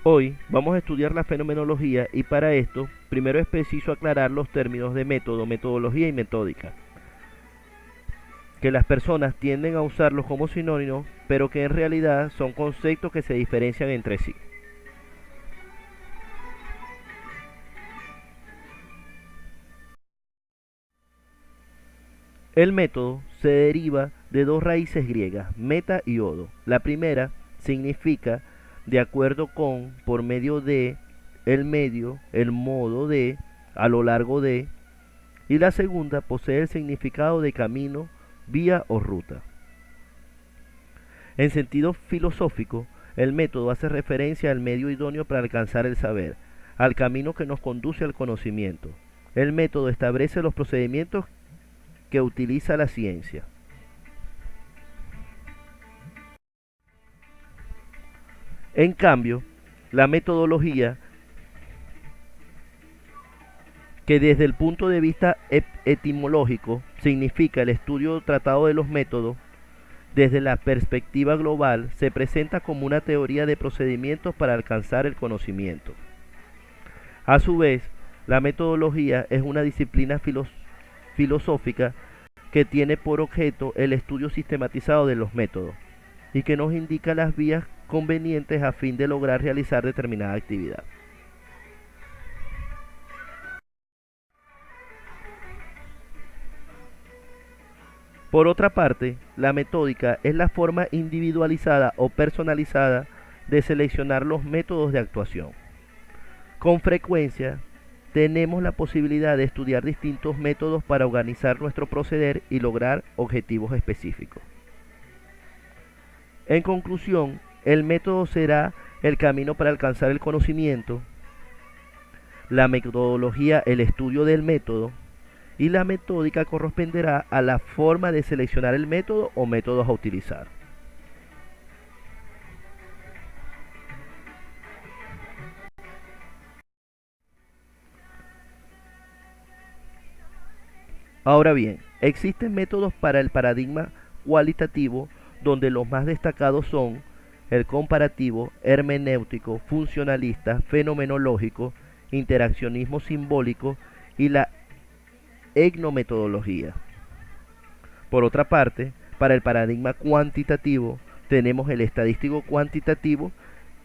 Hoy vamos a estudiar la fenomenología y para esto primero es preciso aclarar los términos de método, metodología y metódica, que las personas tienden a usarlos como sinónimos, pero que en realidad son conceptos que se diferencian entre sí. El método se deriva de dos raíces griegas, meta y odo. La primera significa de acuerdo con, por medio de, el medio, el modo de, a lo largo de, y la segunda posee el significado de camino, vía o ruta. En sentido filosófico, el método hace referencia al medio idóneo para alcanzar el saber, al camino que nos conduce al conocimiento. El método establece los procedimientos que utiliza la ciencia. En cambio, la metodología, que desde el punto de vista etimológico significa el estudio tratado de los métodos, desde la perspectiva global se presenta como una teoría de procedimientos para alcanzar el conocimiento. A su vez, la metodología es una disciplina filosófica que tiene por objeto el estudio sistematizado de los métodos y que nos indica las vías convenientes a fin de lograr realizar determinada actividad. Por otra parte, la metódica es la forma individualizada o personalizada de seleccionar los métodos de actuación. Con frecuencia, tenemos la posibilidad de estudiar distintos métodos para organizar nuestro proceder y lograr objetivos específicos. En conclusión, el método será el camino para alcanzar el conocimiento, la metodología el estudio del método y la metódica corresponderá a la forma de seleccionar el método o métodos a utilizar. Ahora bien, existen métodos para el paradigma cualitativo donde los más destacados son el comparativo, hermenéutico, funcionalista, fenomenológico, interaccionismo simbólico y la etnometodología. Por otra parte, para el paradigma cuantitativo tenemos el estadístico cuantitativo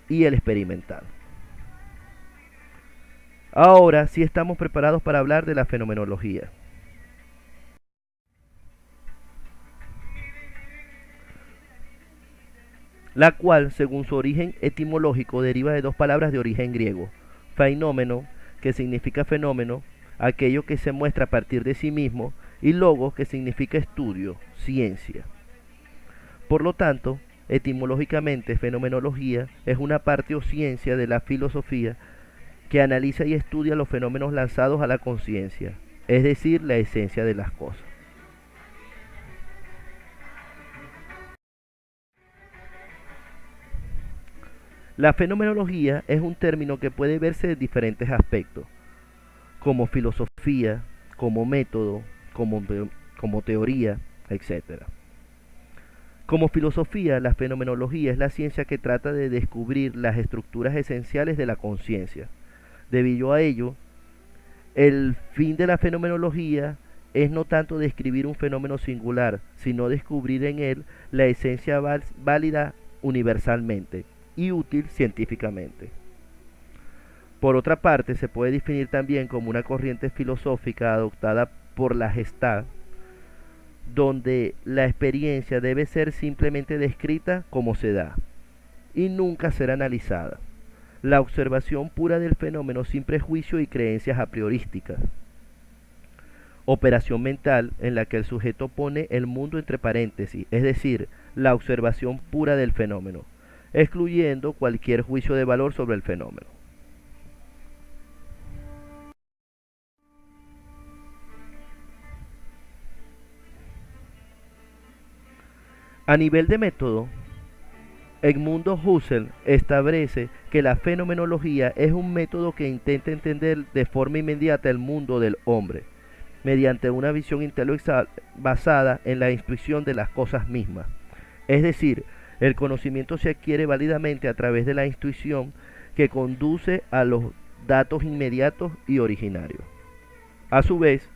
y el experimental. Ahora sí estamos preparados para hablar de la fenomenología. La cual, según su origen etimológico, deriva de dos palabras de origen griego: fenómeno, que significa fenómeno, aquello que se muestra a partir de sí mismo, y logos, que significa estudio, ciencia. Por lo tanto, etimológicamente, fenomenología es una parte o ciencia de la filosofía que analiza y estudia los fenómenos lanzados a la conciencia, es decir, la esencia de las cosas. La fenomenología es un término que puede verse de diferentes aspectos, como filosofía, como método, como teoría, etc. Como filosofía, la fenomenología es la ciencia que trata de descubrir las estructuras esenciales de la conciencia. Debido a ello, el fin de la fenomenología es no tanto describir un fenómeno singular, sino descubrir en él la esencia válida universalmente y útil científicamente. Por otra parte, se puede definir también como una corriente filosófica adoptada por la Gestalt, donde la experiencia debe ser simplemente descrita como se da y nunca ser analizada. La observación pura del fenómeno sin prejuicio y creencias a priorísticas. Operación mental en la que el sujeto pone el mundo entre paréntesis, es decir, la observación pura del fenómeno, excluyendo cualquier juicio de valor sobre el fenómeno. A nivel de método, Edmundo Husserl establece que la fenomenología es un método que intenta entender de forma inmediata el mundo del hombre, mediante una visión intelectual basada en la intuición de las cosas mismas. Es decir, el conocimiento se adquiere válidamente a través de la intuición que conduce a los datos inmediatos y originarios. A su vez,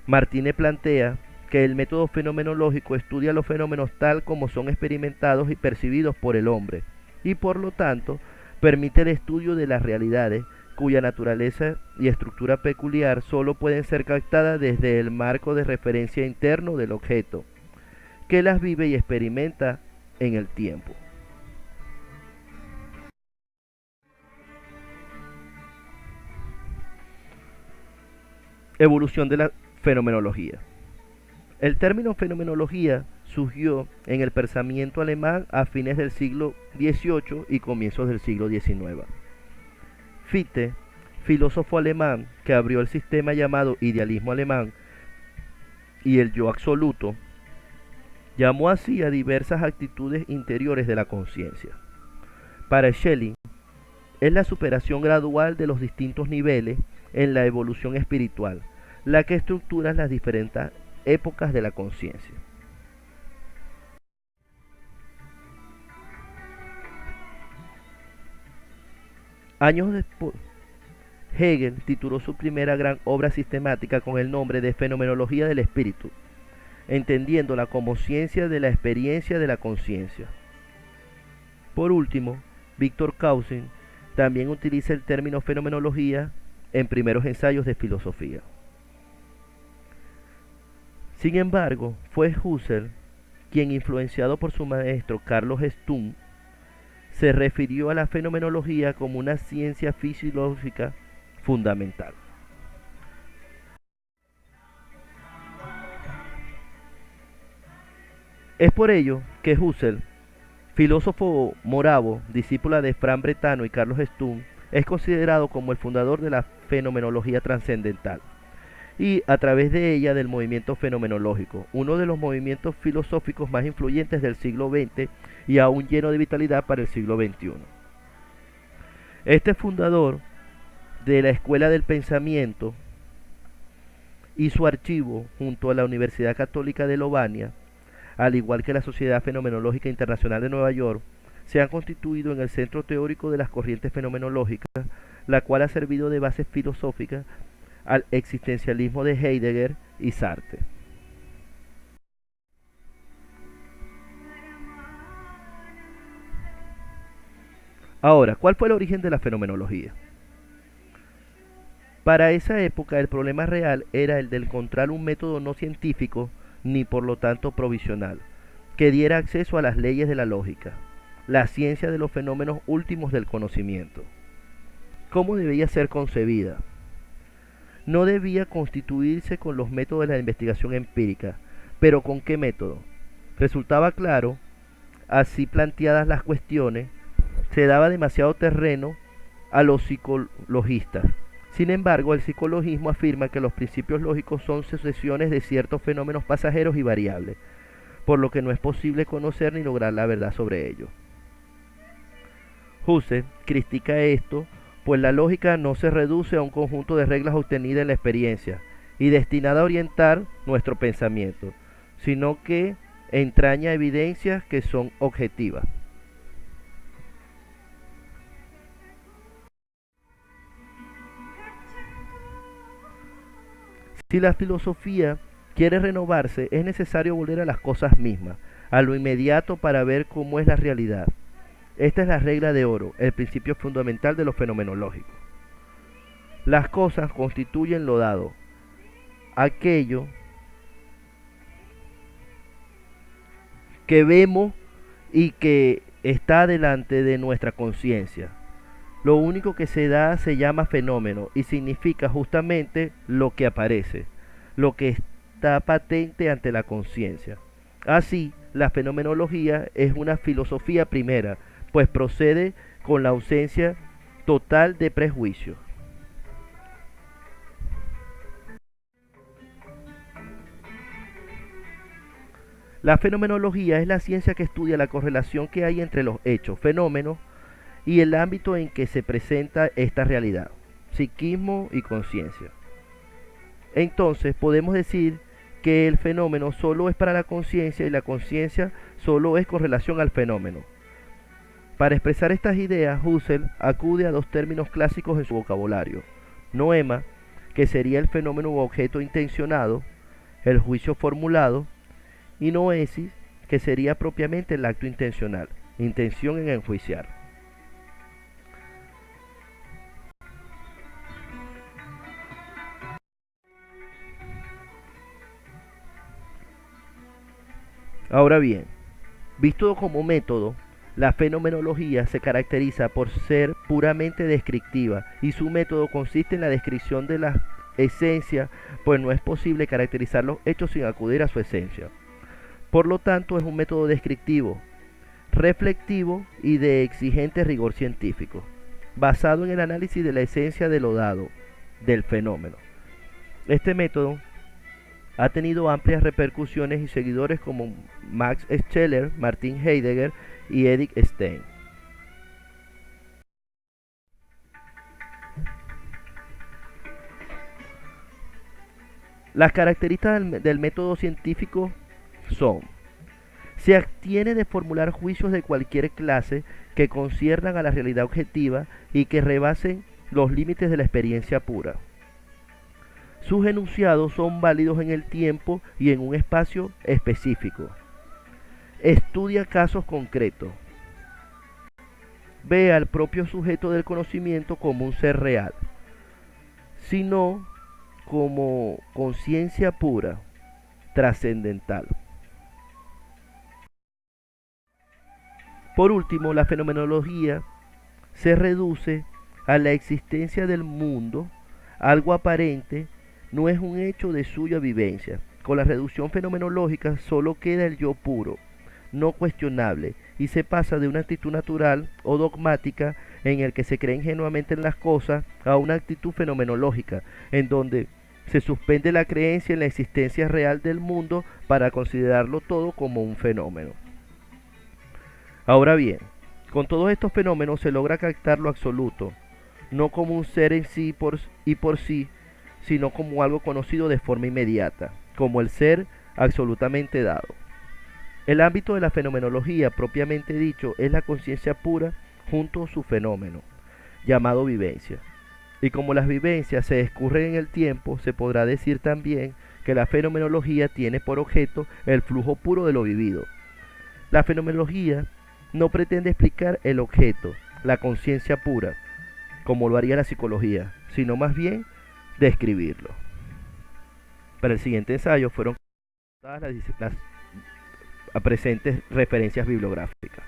Martínez plantea que el método fenomenológico estudia los fenómenos tal como son experimentados y percibidos por el hombre, y por lo tanto permite el estudio de las realidades cuya naturaleza y estructura peculiar solo pueden ser captadas desde el marco de referencia interno del objeto, que las vive y experimenta en el tiempo. Evolución de la fenomenología. El término fenomenología surgió en el pensamiento alemán a fines del siglo XVIII y comienzos del siglo XIX. Fichte, filósofo alemán que abrió el sistema llamado idealismo alemán y el yo absoluto, llamó así a diversas actitudes interiores de la conciencia. Para Schelling, es la superación gradual de los distintos niveles en la evolución espiritual, la que estructura las diferentes épocas de la conciencia. Años después, Hegel tituló su primera gran obra sistemática con el nombre de Fenomenología del Espíritu, entendiéndola como ciencia de la experiencia de la conciencia. Por último, Victor Cousin también utiliza el término fenomenología en primeros ensayos de filosofía. Sin embargo, fue Husserl quien, influenciado por su maestro Carlos Stumm, se refirió a la fenomenología como una ciencia fisiológica fundamental. Es por ello que Husserl, filósofo moravo, discípula de Fran Bretano y Carlos Stumm, es considerado como el fundador de la fenomenología trascendental y, a través de ella, del movimiento fenomenológico, uno de los movimientos filosóficos más influyentes del siglo XX y aún lleno de vitalidad para el siglo XXI. Este fundador de la Escuela del Pensamiento y su archivo junto a la Universidad Católica de Lovania, al igual que la Sociedad Fenomenológica Internacional de Nueva York, se han constituido en el centro teórico de las corrientes fenomenológicas, la cual ha servido de base filosófica al existencialismo de Heidegger y Sartre. Ahora, ¿cuál fue el origen de la fenomenología? Para esa época el problema real era el de encontrar un método no científico, ni por lo tanto provisional, que diera acceso a las leyes de la lógica, la ciencia de los fenómenos últimos del conocimiento. ¿Cómo debía ser concebida? No debía constituirse con los métodos de la investigación empírica, pero ¿con qué método? Resultaba claro, así planteadas las cuestiones, se daba demasiado terreno a los psicologistas. Sin embargo, el psicologismo afirma que los principios lógicos son sucesiones de ciertos fenómenos pasajeros y variables, por lo que no es posible conocer ni lograr la verdad sobre ellos. Husserl critica esto, pues la lógica no se reduce a un conjunto de reglas obtenidas en la experiencia y destinada a orientar nuestro pensamiento, sino que entraña evidencias que son objetivas. Si la filosofía quiere renovarse, es necesario volver a las cosas mismas, a lo inmediato para ver cómo es la realidad. Esta es la regla de oro, el principio fundamental de lo fenomenológico. Las cosas constituyen lo dado, aquello que vemos y que está delante de nuestra conciencia. Lo único que se da se llama fenómeno y significa justamente lo que aparece, lo que está patente ante la conciencia. Así, la fenomenología es una filosofía primera, pues procede con la ausencia total de prejuicios. La fenomenología es la ciencia que estudia la correlación que hay entre los hechos, fenómenos, y el ámbito en que se presenta esta realidad, psiquismo y conciencia. Entonces podemos decir que el fenómeno solo es para la conciencia y la conciencia solo es con relación al fenómeno. Para expresar estas ideas, Husserl acude a dos términos clásicos en su vocabulario: noema, que sería el fenómeno u objeto intencionado, el juicio formulado, y noesis, que sería propiamente el acto intencional, intención en enjuiciar. Ahora bien, visto como método, la fenomenología se caracteriza por ser puramente descriptiva y su método consiste en la descripción de la esencia, pues no es posible caracterizar los hechos sin acudir a su esencia. Por lo tanto, es un método descriptivo, reflexivo y de exigente rigor científico, basado en el análisis de la esencia de lo dado, del fenómeno. Este método ha tenido amplias repercusiones y seguidores como Max Scheler, Martin Heidegger y Edith Stein. Las características del método científico son: se abstiene de formular juicios de cualquier clase que conciernan a la realidad objetiva y que rebasen los límites de la experiencia pura. Sus enunciados son válidos en el tiempo y en un espacio específico. Estudia casos concretos. Ve al propio sujeto del conocimiento como un ser real, sino como conciencia pura, trascendental. Por último, la fenomenología se reduce a la existencia del mundo, algo aparente, no es un hecho de suya vivencia. Con la reducción fenomenológica solo queda el yo puro, no cuestionable, y se pasa de una actitud natural o dogmática en el que se cree ingenuamente en las cosas a una actitud fenomenológica, en donde se suspende la creencia en la existencia real del mundo para considerarlo todo como un fenómeno. Ahora bien, con todos estos fenómenos se logra captar lo absoluto, no como un ser en sí y por sí, sino como algo conocido de forma inmediata, como el ser absolutamente dado. El ámbito de la fenomenología propiamente dicho es la conciencia pura junto a su fenómeno, llamado vivencia. Y como las vivencias se escurren en el tiempo, se podrá decir también que la fenomenología tiene por objeto el flujo puro de lo vivido. La fenomenología no pretende explicar el objeto, la conciencia pura, como lo haría la psicología, sino más bien describirlo. Para el siguiente ensayo fueron las presentes referencias bibliográficas.